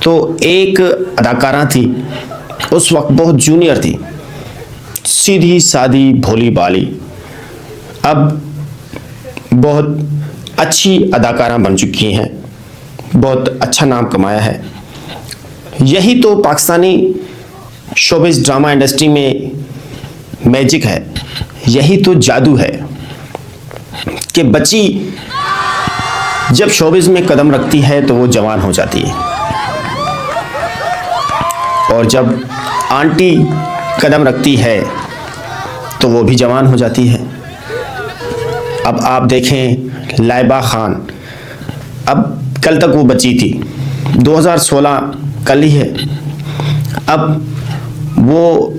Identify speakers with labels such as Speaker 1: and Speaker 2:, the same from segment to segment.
Speaker 1: तो एक अदाकारा थी, उस वक्त बहुत जूनियर थी, सीधी सादी भोली भाली, अब बहुत अच्छी अदाकारा बन चुकी हैं, बहुत अच्छा नाम कमाया है। यही तो पाकिस्तानी शोबिज़ ड्रामा इंडस्ट्री में मैजिक है, यही तो जादू है कि बच्ची जब शोबिज़ में कदम रखती है तो वो जवान हो जाती है, और जब आंटी कदम रखती है तो वो भी जवान हो जाती है। अब आप देखें लाइबा खान, अब कल तक वो बच्ची थी, 2016 कल ही है, अब वो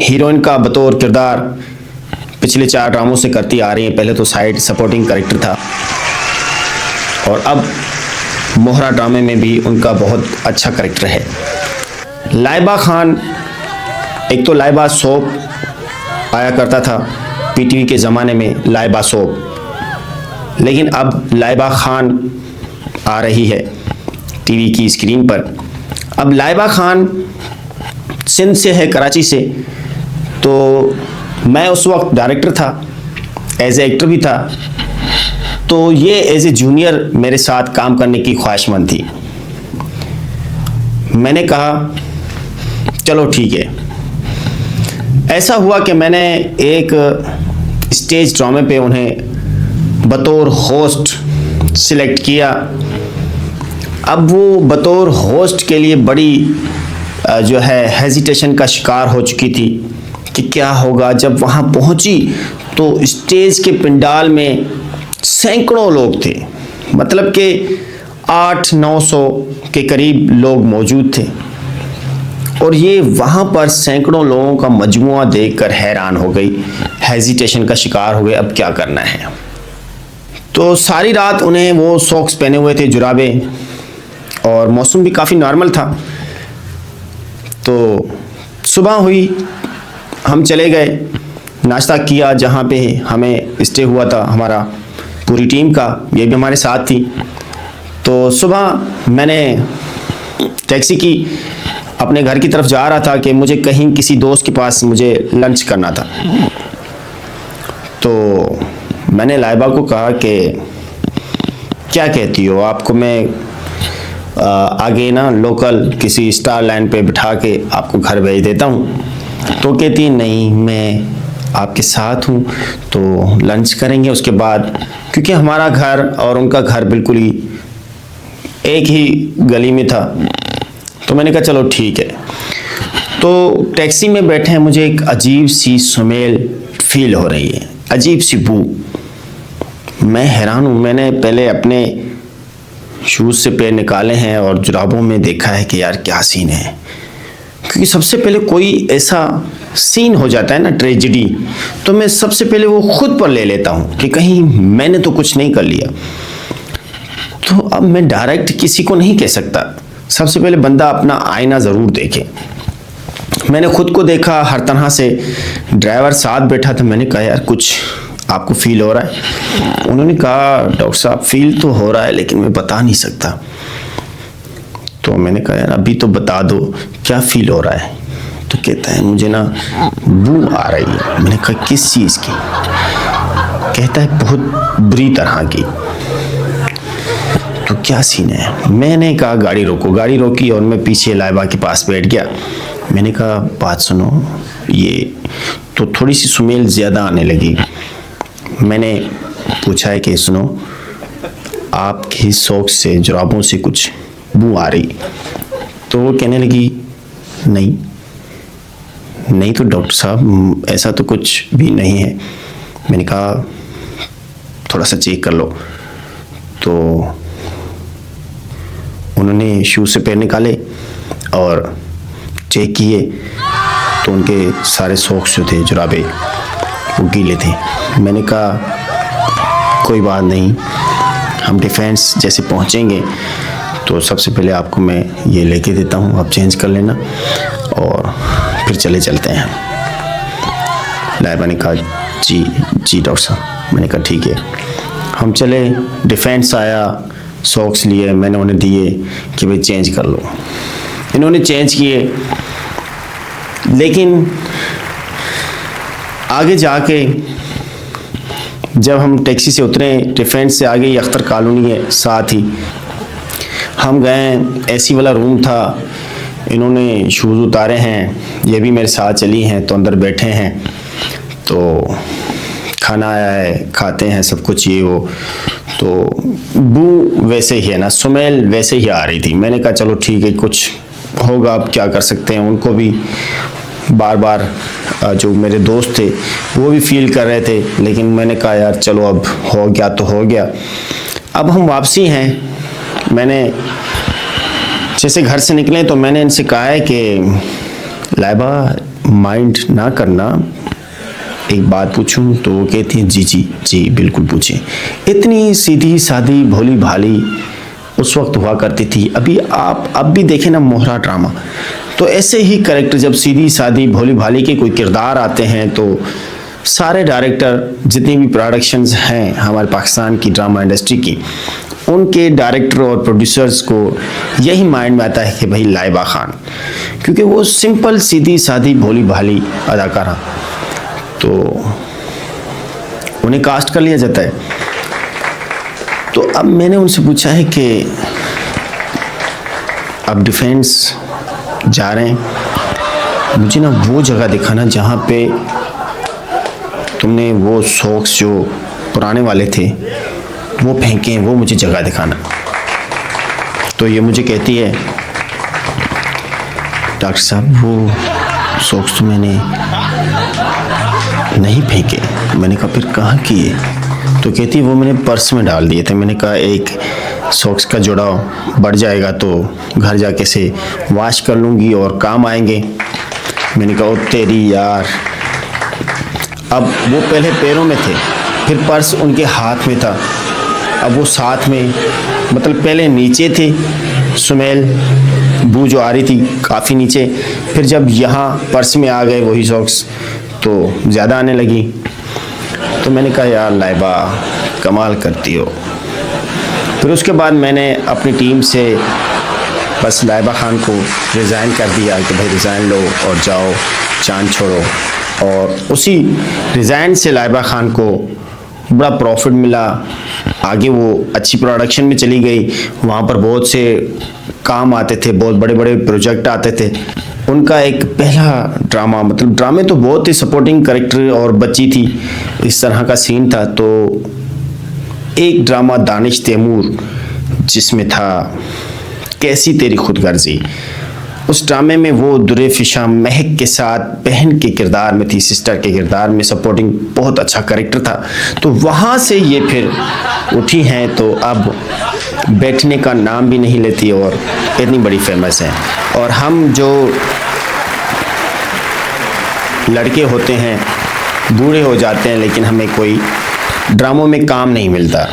Speaker 1: हीरोइन का बतौर किरदार पिछले 4 ड्रामों से करती आ रही हैं। पहले तो साइड सपोर्टिंग कैरेक्टर था, और अब मोहरा ड्रामे में भी उनका बहुत अच्छा कैरेक्टर है। लाइबा खान, एक तो लाइबा सोप आया करता था पीटीवी के ज़माने में, लाइबा सोप, लेकिन अब लाइबा खान आ रही है टीवी की स्क्रीन पर। अब लाइबा खान सिंध से है, कराची से, तो मैं उस वक्त डायरेक्टर था, एज ए एक्टर भी था, तो ये एज ए जूनियर मेरे साथ काम करने की ख्वाहिशमंद थी। मैंने कहा चलो ठीक है। ऐसा हुआ कि मैंने एक स्टेज ड्रामे पे उन्हें बतौर होस्ट सिलेक्ट किया। अब वो बतौर होस्ट के लिए बड़ी जो है हेजिटेशन का शिकार हो चुकी थी कि क्या होगा। जब वहाँ पहुँची तो स्टेज के पंडाल में सैकड़ों लोग थे, मतलब कि 800-900 के करीब लोग मौजूद थे, और ये वहाँ पर सैकड़ों लोगों का मजमुआ देखकर हैरान हो गई, हेजिटेशन का शिकार हो गए, अब क्या करना है। तो सारी रात उन्हें वो सॉक्स पहने हुए थे, जुराबे, और मौसम भी काफ़ी नॉर्मल था। तो सुबह हुई, हम चले गए, नाश्ता किया जहाँ पे हमें स्टे हुआ था, हमारा पूरी टीम का, ये भी हमारे साथ थी। तो सुबह मैंने टैक्सी की, अपने घर की तरफ जा रहा था कि मुझे कहीं किसी दोस्त के पास मुझे लंच करना था। तो मैंने लाइबा को कहा कि क्या कहती हो, आपको मैं आगे ना लोकल किसी स्टार लाइन पे बिठा के आपको घर भेज देता हूँ। तो कहती नहीं, मैं आपके साथ हूँ, तो लंच करेंगे उसके बाद, क्योंकि हमारा घर और उनका घर बिल्कुल ही एक ही गली में था। तो मैंने कहा चलो ठीक है। तो टैक्सी में बैठे हैं, मुझे एक अजीब सी स्मेल फील हो रही है, अजीब सी बू। मैं हैरान हूँ, मैंने पहले अपने शूज़ से पैर निकाले हैं और जुराबों में देखा है कि यार क्या सीन है, क्योंकि सबसे पहले कोई ऐसा सीन हो जाता है ना, ट्रेजेडी, तो मैं सबसे पहले वो खुद पर ले लेता हूँ कि कहीं मैंने तो कुछ नहीं कर लिया। तो अब मैं डायरेक्ट किसी को नहीं कह सकता, सबसे पहले बंदा अपना आईना ज़रूर देखे। मैंने खुद को देखा हर तरह से, ड्राइवर साथ बैठा था, मैंने कहा यार कुछ आपको फील हो रहा है? उन्होंने कहा डॉक्टर साहब फील तो हो रहा है लेकिन मैं बता नहीं सकता। तो मैंने कहा यार अभी तो बता दो क्या फील हो रहा है। तो कहता है मुझे ना बू आ रही है। मैंने कहा किस चीज़ की? कहता है बहुत बुरी तरह की। तो क्या सीन है? मैंने कहा गाड़ी रोको। गाड़ी रोकी और मैं पीछे लाइबा के पास बैठ गया। मैंने कहा बात सुनो, ये तो थोड़ी सी स्मेल ज़्यादा आने लगी। मैंने पूछा है कि सुनो, आपकी सॉक्स से, जुराबों से कुछ बू आ रही? तो वो कहने लगी नहीं नहीं तो डॉक्टर साहब ऐसा तो कुछ भी नहीं है। मैंने कहा थोड़ा सा चेक कर लो। तो उन्होंने शूज़ से पैर निकाले और चेक किए तो उनके सारे सॉक्स जो थे, जुराबे, वो गीले थे। मैंने कहा कोई बात नहीं, हम डिफेंस जैसे पहुंचेंगे तो सबसे पहले आपको मैं ये लेके देता हूँ, आप चेंज कर लेना और फिर चलते हैं। लाइबा ने कहा जी जी डॉक्टर साहब। मैंने कहा ठीक है। हम चले, डिफेंस आया, सॉक्स लिए, मैंने उन्हें दिए कि भाई चेंज कर लो। इन्होंने चेंज किए, लेकिन आगे जाके जब हम टैक्सी से उतरे, डिफेंस से आगे ही अख्तर कॉलोनी है, साथ ही हम गए, एसी वाला रूम था। इन्होंने शूज़ उतारे हैं, ये भी मेरे साथ चली हैं, तो अंदर बैठे हैं, तो खाना आया है, खाते हैं सब कुछ ये वो। तो बू वैसे ही है ना, स्मेल वैसे ही आ रही थी। मैंने कहा चलो ठीक है, कुछ होगा, अब क्या कर सकते हैं। उनको भी बार बार जो मेरे दोस्त थे वो भी फील कर रहे थे, लेकिन मैंने कहा यार चलो अब हो गया तो हो गया। अब हम वापसी हैं। मैंने जैसे घर से निकले तो मैंने इनसे कहा है कि लाइबा माइंड ना करना, एक बात पूछूं? तो वो कहती हैं जी जी जी बिल्कुल पूछें। इतनी सीधी सादी भोली भाली उस वक्त हुआ करती थी। अभी आप अब भी देखें ना मोहरा ड्रामा, तो ऐसे ही कैरेक्टर जब सीधी सादी भोली भाली के कोई किरदार आते हैं तो सारे डायरेक्टर जितनी भी प्रोडक्शंस हैं हमारे पाकिस्तान की ड्रामा इंडस्ट्री की, उनके डायरेक्टर और प्रोड्यूसर्स को यही माइंड में आता है कि भाई लाइबा खान, क्योंकि वो सिंपल सीधी सादी भोली भाली अदाकारा, तो उन्हें कास्ट कर लिया जाता है। तो अब मैंने उनसे पूछा है कि अब डिफेंस जा रहे हैं, मुझे ना वो जगह दिखाना जहाँ पे तुमने वो सॉक्स जो पुराने वाले थे वो फेंके, वो मुझे जगह दिखाना। तो ये मुझे कहती है डॉक्टर साहब वो सॉक्स तो मैंने नहीं फेंके। मैंने कहा फिर कहाँ किए? तो कहती वो मैंने पर्स में डाल दिए थे। मैंने कहा एक सॉक्स का जुड़ाव बढ़ जाएगा तो घर जाके से वॉश कर लूँगी और काम आएंगे। मैंने कहा ओ तेरी यार। अब वो पहले पैरों में थे, फिर पर्स उनके हाथ में था, अब वो साथ में, मतलब पहले नीचे थे, स्मेल बू जो आ रही थी काफ़ी नीचे, फिर जब यहाँ पर्स में आ गए वही सॉक्स तो ज़्यादा आने लगी। तो मैंने कहा यार लाइबा कमाल करती हो। फिर उसके बाद मैंने अपनी टीम से बस लाइबा खान को रिज़ाइन कर दिया कि भाई रिज़ाइन लो और जाओ, चांद छोड़ो। और उसी रिज़ाइन से लाइबा खान को बड़ा प्रॉफिट मिला। आगे वो अच्छी प्रोडक्शन में चली गई, वहाँ पर बहुत से काम आते थे, बहुत बड़े बड़े प्रोजेक्ट आते थे। उनका एक पहला ड्रामा, मतलब ड्रामे तो बहुत ही सपोर्टिंग कैरेक्टर और बच्ची थी, इस तरह का सीन था। तो एक ड्रामा दानिश तैमूर जिसमें था कैसी तेरी खुदगर्जी, उस ड्रामे में वो दुरे फिशा महक के साथ बहन के किरदार में थी, सिस्टर के किरदार में सपोर्टिंग, बहुत अच्छा कैरेक्टर था। तो वहाँ से ये फिर उठी हैं तो अब बैठने का नाम भी नहीं लेती और इतनी बड़ी फेमस है। और हम जो लड़के होते हैं बूढ़े हो जाते हैं लेकिन हमें कोई ड्रामों में काम नहीं मिलता।